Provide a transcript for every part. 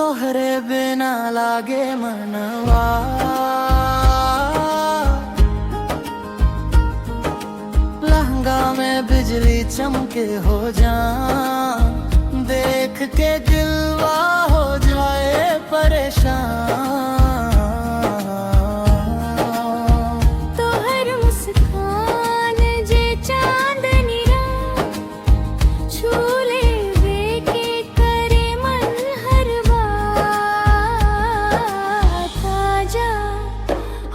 तोहरे बिना लागे मनवा, लहंगा में बिजली चमके हो जान, देख के दिलवा हो जाए परेशान। तोहर मुस्कान जे चांदनी रात, छू लेवे के करे मन हर बात। आजा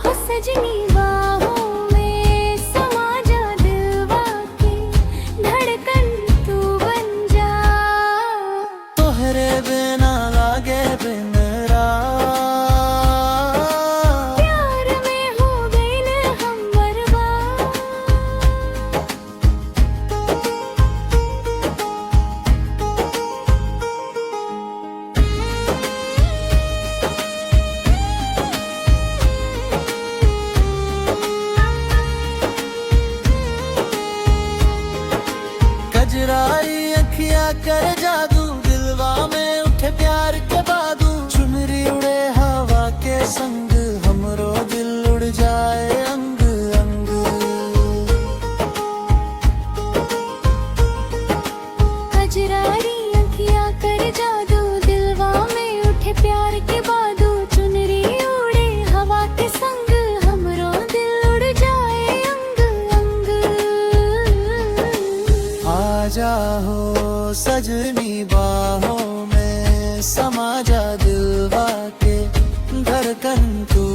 हो सजनी बाहों में समा जा, दिलवा के धड़कन तू बन जा। तोहरे बिना लागे बिन रात, प्यार में हो गए न हम बर्बाद। कजराई अखियां कर जादू, दिलवा में उठे प्यार के बादू। चुनरी उड़े हवा के संग, हमरो दिल उड़ जाए अंग अंग। कजरारी अखियां कर जादू, दिलवा में उठे प्यार के बादू। चुनरी उड़े हवा के संग, हमरो दिल उड़ जाए अंग अंग। आजा हो सजनी बाहों में समा जा, दिलवा के धड़कन तू